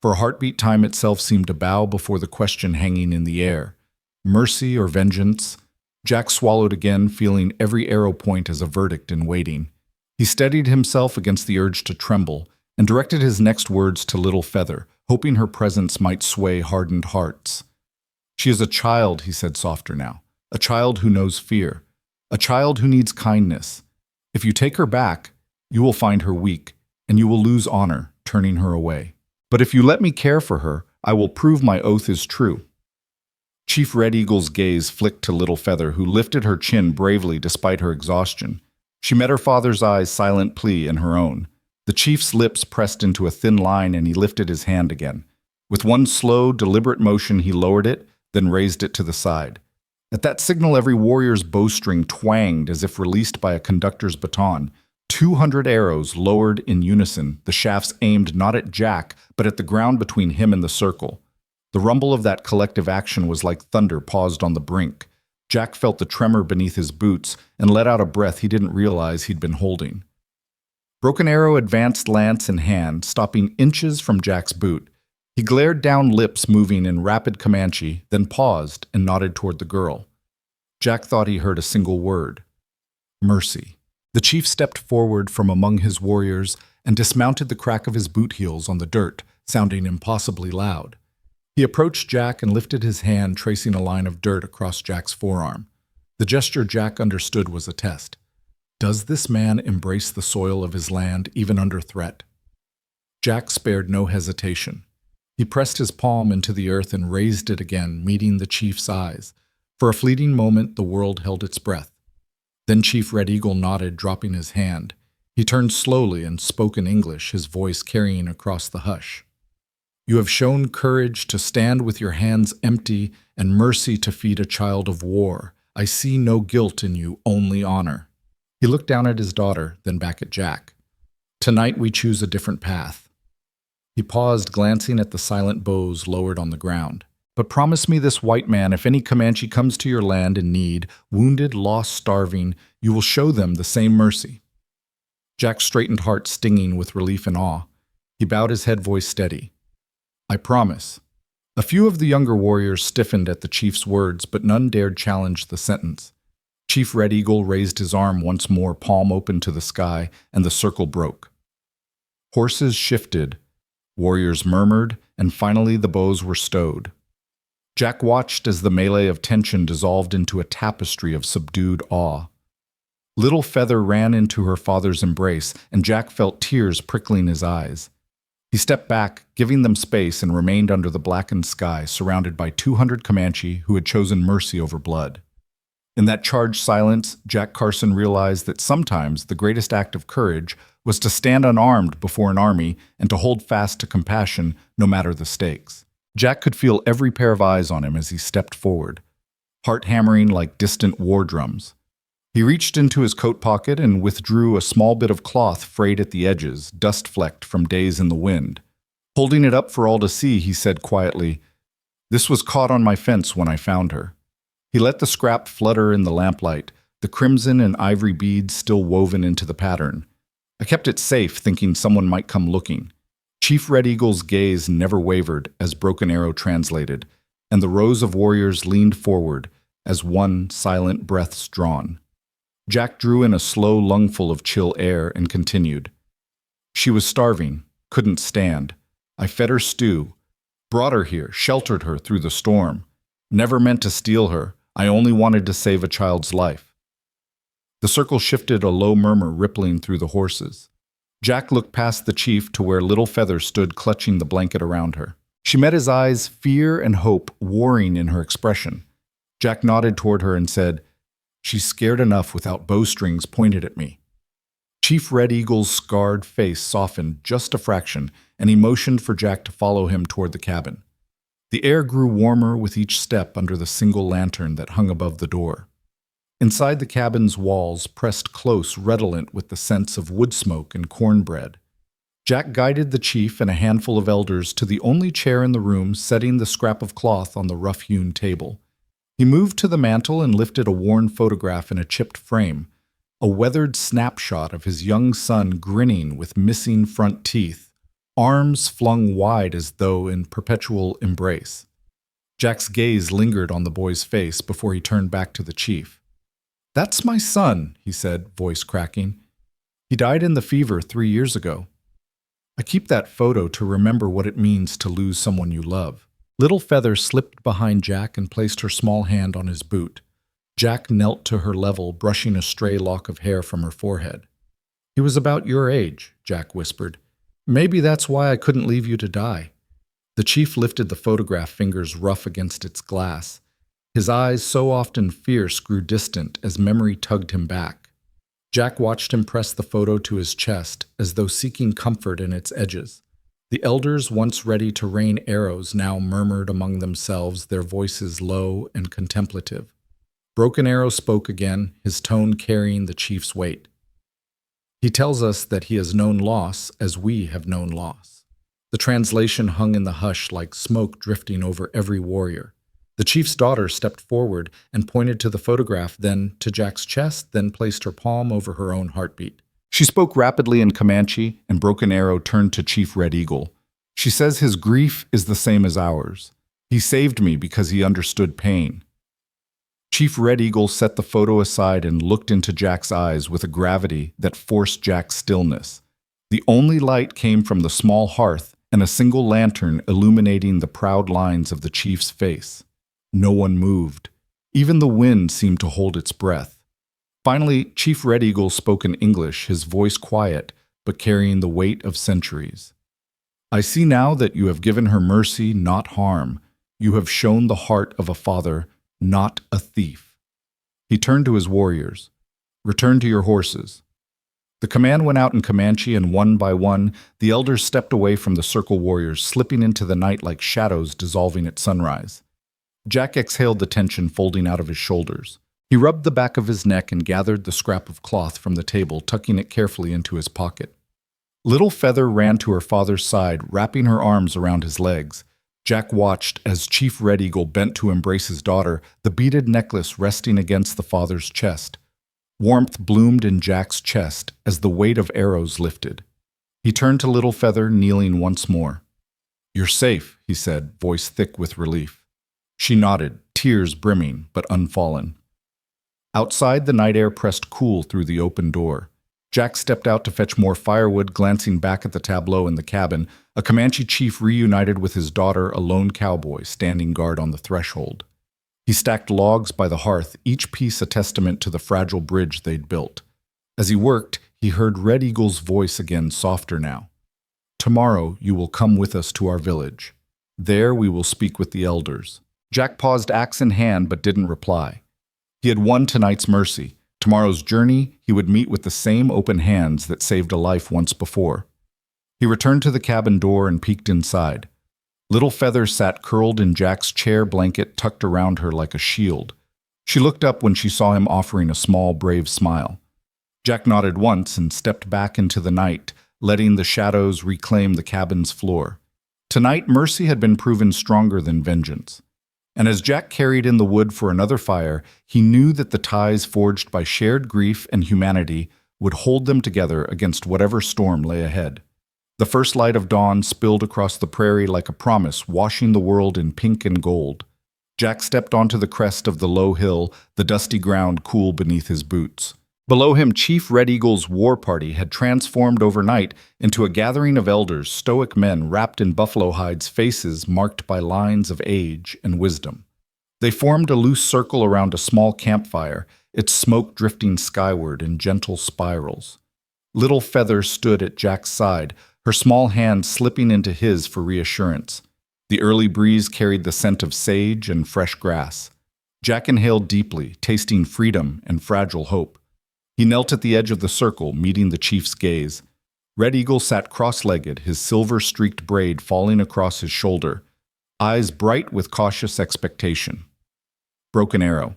For a heartbeat, time itself seemed to bow before the question hanging in the air. Mercy or vengeance? Jack swallowed again, feeling every arrow point as a verdict in waiting. He steadied himself against the urge to tremble and directed his next words to Little Feather, hoping her presence might sway hardened hearts. "She is a child," he said softer now. "A child who knows fear. A child who needs kindness. If you take her back, you will find her weak, and you will lose honor, turning her away. But if you let me care for her, I will prove my oath is true." Chief Red Eagle's gaze flicked to Little Feather, who lifted her chin bravely despite her exhaustion. She met her father's eyes' silent plea in her own. The chief's lips pressed into a thin line and he lifted his hand again. With one slow, deliberate motion, he lowered it, then raised it to the side. At that signal, every warrior's bowstring twanged as if released by a conductor's baton. 200 arrows lowered in unison, the shafts aimed not at Jack, but at the ground between him and the circle. The rumble of that collective action was like thunder paused on the brink. Jack felt the tremor beneath his boots and let out a breath he didn't realize he'd been holding. Broken Arrow advanced lance in hand, stopping inches from Jack's boot. He glared down, lips moving in rapid Comanche, then paused and nodded toward the girl. Jack thought he heard a single word. Mercy. The chief stepped forward from among his warriors and dismounted the crack of his boot heels on the dirt, sounding impossibly loud. He approached Jack and lifted his hand, tracing a line of dirt across Jack's forearm. The gesture Jack understood was a test. Does this man embrace the soil of his land, even under threat? Jack spared no hesitation. He pressed his palm into the earth and raised it again, meeting the chief's eyes. For a fleeting moment, the world held its breath. Then Chief Red Eagle nodded, dropping his hand. He turned slowly and spoke in English, his voice carrying across the hush. "You have shown courage to stand with your hands empty and mercy to feed a child of war. I see no guilt in you, only honor." He looked down at his daughter, then back at Jack. "Tonight we choose a different path." He paused, glancing at the silent bows lowered on the ground. "But promise me this, white man, if any Comanche comes to your land in need, wounded, lost, starving, you will show them the same mercy." Jack's straightened heart stinging with relief and awe. He bowed his head, voice steady. "I promise." A few of the younger warriors stiffened at the chief's words, but none dared challenge the sentence. Chief Red Eagle raised his arm once more, palm open to the sky, and the circle broke. Horses shifted, warriors murmured, and finally the bows were stowed. Jack watched as the melee of tension dissolved into a tapestry of subdued awe. Little Feather ran into her father's embrace, and Jack felt tears prickling his eyes. He stepped back, giving them space, and remained under the blackened sky, surrounded by 200 Comanche who had chosen mercy over blood. In that charged silence, Jack Carson realized that sometimes the greatest act of courage was to stand unarmed before an army and to hold fast to compassion no matter the stakes. Jack could feel every pair of eyes on him as he stepped forward, heart hammering like distant war drums. He reached into his coat pocket and withdrew a small bit of cloth frayed at the edges, dust-flecked from days in the wind. Holding it up for all to see, he said quietly, "This was caught on my fence when I found her." He let the scrap flutter in the lamplight, the crimson and ivory beads still woven into the pattern. "I kept it safe, thinking someone might come looking." Chief Red Eagle's gaze never wavered as Broken Arrow translated, and the rows of warriors leaned forward as one silent breath's drawn. Jack drew in a slow lungful of chill air and continued. "She was starving, couldn't stand. I fed her stew, brought her here, sheltered her through the storm. Never meant to steal her. I only wanted to save a child's life." The circle shifted, a low murmur rippling through the horses. Jack looked past the chief to where Little Feather stood clutching the blanket around her. She met his eyes, fear and hope warring in her expression. Jack nodded toward her and said, "She's scared enough without bowstrings pointed at me." Chief Red Eagle's scarred face softened just a fraction, and he motioned for Jack to follow him toward the cabin. The air grew warmer with each step under the single lantern that hung above the door. Inside the cabin's walls pressed close, redolent with the scents of wood smoke and cornbread. Jack guided the chief and a handful of elders to the only chair in the room, setting the scrap of cloth on the rough-hewn table. He moved to the mantel and lifted a worn photograph in a chipped frame, a weathered snapshot of his young son grinning with missing front teeth, arms flung wide as though in perpetual embrace. Jack's gaze lingered on the boy's face before he turned back to the chief. "That's my son," he said, voice cracking. "He died in the fever 3 years ago. I keep that photo to remember what it means to lose someone you love." Little Feather slipped behind Jack and placed her small hand on his boot. Jack knelt to her level, brushing a stray lock of hair from her forehead. "He was about your age," Jack whispered. "Maybe that's why I couldn't leave you to die." The chief lifted the photograph, fingers rough against its glass. His eyes, so often fierce, grew distant as memory tugged him back. Jack watched him press the photo to his chest, as though seeking comfort in its edges. The elders, once ready to rain arrows, now murmured among themselves, their voices low and contemplative. Broken Arrow spoke again, his tone carrying the chief's weight. "He tells us that he has known loss as we have known loss." The translation hung in the hush like smoke drifting over every warrior. The chief's daughter stepped forward and pointed to the photograph, then to Jack's chest, then placed her palm over her own heartbeat. She spoke rapidly in Comanche, and Broken Arrow turned to Chief Red Eagle. "She says his grief is the same as ours. He saved me because he understood pain." Chief Red Eagle set the photo aside and looked into Jack's eyes with a gravity that forced Jack's stillness. The only light came from the small hearth and a single lantern illuminating the proud lines of the chief's face. No one moved. Even the wind seemed to hold its breath. Finally, Chief Red Eagle spoke in English, his voice quiet, but carrying the weight of centuries. "I see now that you have given her mercy, not harm. You have shown the heart of a father, not a thief." He turned to his warriors. "Return to your horses." The command went out in Comanche, and one by one, the elders stepped away from the circle warriors, slipping into the night like shadows dissolving at sunrise. Jack exhaled the tension folding out of his shoulders. He rubbed the back of his neck and gathered the scrap of cloth from the table, tucking it carefully into his pocket. Little Feather ran to her father's side, wrapping her arms around his legs. Jack watched as Chief Red Eagle bent to embrace his daughter, the beaded necklace resting against the father's chest. Warmth bloomed in Jack's chest as the weight of arrows lifted. He turned to Little Feather, kneeling once more. "You're safe," he said, voice thick with relief. She nodded, tears brimming, but unfallen. Outside, the night air pressed cool through the open door. Jack stepped out to fetch more firewood, glancing back at the tableau in the cabin. A Comanche chief reunited with his daughter, a lone cowboy, standing guard on the threshold. He stacked logs by the hearth, each piece a testament to the fragile bridge they'd built. As he worked, he heard Red Eagle's voice again, softer now. "Tomorrow you will come with us to our village. There we will speak with the elders." Jack paused, axe in hand, but didn't reply. He had won tonight's mercy. Tomorrow's journey, he would meet with the same open hands that saved a life once before. He returned to the cabin door and peeked inside. Little Feather sat curled in Jack's chair, blanket tucked around her like a shield. She looked up when she saw him, offering a small, brave smile. Jack nodded once and stepped back into the night, letting the shadows reclaim the cabin's floor. Tonight, mercy had been proven stronger than vengeance. And as Jack carried in the wood for another fire, he knew that the ties forged by shared grief and humanity would hold them together against whatever storm lay ahead. The first light of dawn spilled across the prairie like a promise, washing the world in pink and gold. Jack stepped onto the crest of the low hill, the dusty ground cool beneath his boots. Below him, Chief Red Eagle's war party had transformed overnight into a gathering of elders, stoic men wrapped in buffalo hides, faces marked by lines of age and wisdom. They formed a loose circle around a small campfire, its smoke drifting skyward in gentle spirals. Little Feather stood at Jack's side, her small hand slipping into his for reassurance. The early breeze carried the scent of sage and fresh grass. Jack inhaled deeply, tasting freedom and fragile hope. He knelt at the edge of the circle, meeting the chief's gaze. Red Eagle sat cross-legged, his silver-streaked braid falling across his shoulder, eyes bright with cautious expectation. Broken Arrow.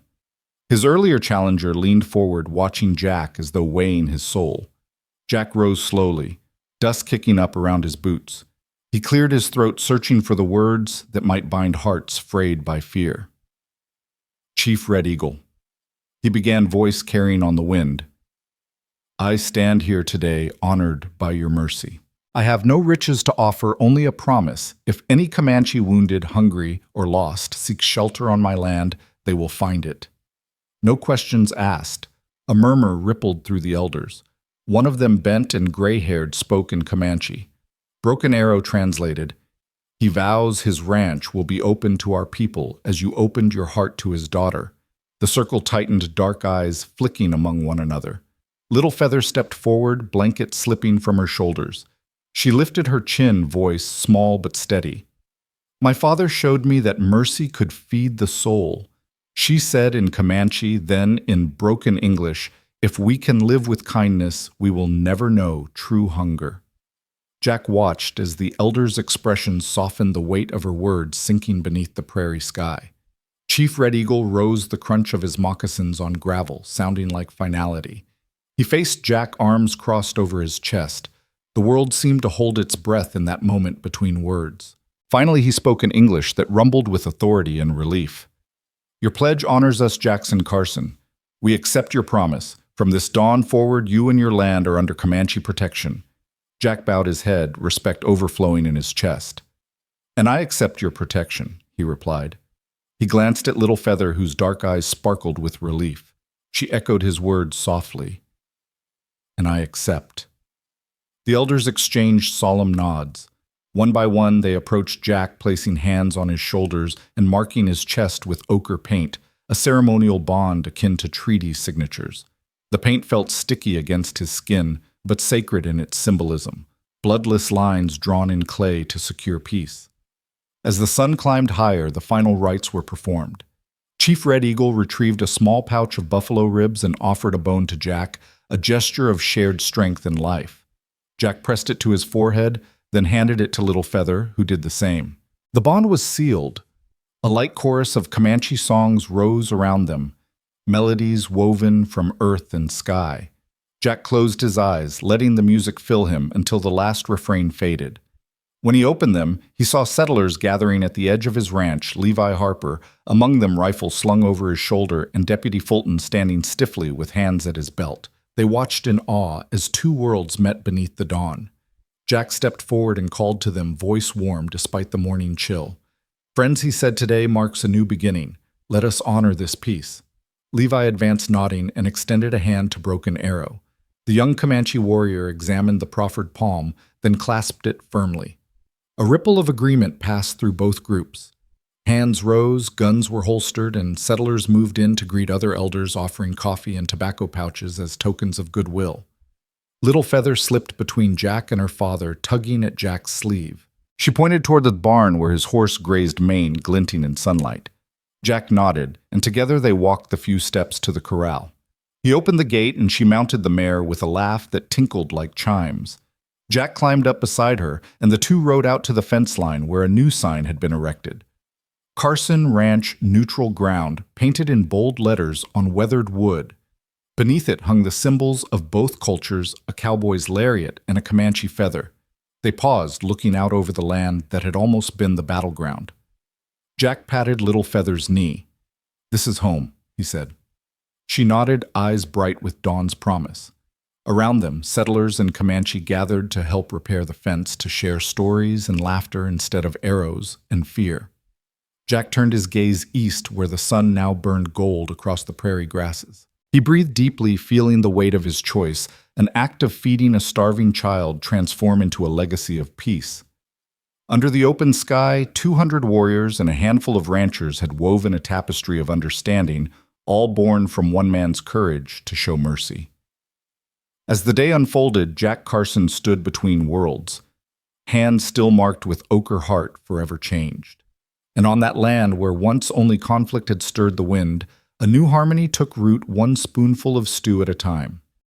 His earlier challenger leaned forward, watching Jack as though weighing his soul. Jack rose slowly, dust kicking up around his boots. He cleared his throat, searching for the words that might bind hearts frayed by fear. Chief Red Eagle. He began, voice carrying on the wind. I stand here today, honored by your mercy. I have no riches to offer, only a promise. If any Comanche wounded, hungry, or lost seeks shelter on my land, they will find it. No questions asked. A murmur rippled through the elders. One of them, bent and gray-haired, spoke in Comanche. Broken Arrow translated, He vows his ranch will be open to our people as you opened your heart to his daughter. The circle tightened, dark eyes flicking among one another. Little Feather stepped forward, blanket slipping from her shoulders. She lifted her chin, voice small but steady. My father showed me that mercy could feed the soul. She said in Comanche, then in broken English, if we can live with kindness, we will never know true hunger. Jack watched as the elder's expression softened, the weight of her words sinking beneath the prairie sky. Chief Red Eagle rose, the crunch of his moccasins on gravel, sounding like finality. He faced Jack, arms crossed over his chest. The world seemed to hold its breath in that moment between words. Finally, he spoke in English that rumbled with authority and relief. Your pledge honors us, Jackson Carson. We accept your promise. From this dawn forward, you and your land are under Comanche protection. Jack bowed his head, respect overflowing in his chest. And I accept your protection, he replied. He glanced at Little Feather, whose dark eyes sparkled with relief. She echoed his words softly. And I accept. The elders exchanged solemn nods. One by one, they approached Jack, placing hands on his shoulders and marking his chest with ochre paint, a ceremonial bond akin to treaty signatures. The paint felt sticky against his skin, but sacred in its symbolism, bloodless lines drawn in clay to secure peace. As the sun climbed higher, the final rites were performed. Chief Red Eagle retrieved a small pouch of buffalo ribs and offered a bone to Jack, a gesture of shared strength and life. Jack pressed it to his forehead, then handed it to Little Feather, who did the same. The bond was sealed. A light chorus of Comanche songs rose around them, melodies woven from earth and sky. Jack closed his eyes, letting the music fill him until the last refrain faded. When he opened them, he saw settlers gathering at the edge of his ranch, Levi Harper, among them rifle slung over his shoulder, and Deputy Fulton standing stiffly with hands at his belt. They watched in awe as two worlds met beneath the dawn. Jack stepped forward and called to them, voice warm despite the morning chill. Friends, he said, today marks a new beginning. Let us honor this peace. Levi advanced nodding and extended a hand to Broken Arrow. The young Comanche warrior examined the proffered palm, then clasped it firmly. A ripple of agreement passed through both groups. Hands rose, guns were holstered, and settlers moved in to greet other elders, offering coffee and tobacco pouches as tokens of goodwill. Little Feather slipped between Jack and her father, tugging at Jack's sleeve. She pointed toward the barn where his horse grazed mane, glinting in sunlight. Jack nodded, and together they walked the few steps to the corral. He opened the gate, and she mounted the mare with a laugh that tinkled like chimes. Jack climbed up beside her, and the two rode out to the fence line where a new sign had been erected. Carson Ranch Neutral Ground, painted in bold letters on weathered wood. Beneath it hung the symbols of both cultures, a cowboy's lariat and a Comanche feather. They paused, looking out over the land that had almost been the battleground. Jack patted Little Feather's knee. This is home, he said. She nodded, eyes bright with Dawn's promise. Around them, settlers and Comanche gathered to help repair the fence, to share stories and laughter instead of arrows and fear. Jack turned his gaze east, where the sun now burned gold across the prairie grasses. He breathed deeply, feeling the weight of his choice, an act of feeding a starving child transform into a legacy of peace. Under the open sky, 200 warriors and a handful of ranchers had woven a tapestry of understanding, all born from one man's courage to show mercy. As the day unfolded, Jack Carson stood between worlds, hands still marked with ochre heart forever changed. And on that land where once only conflict had stirred the wind, a new harmony took root, one spoonful of stew at a time.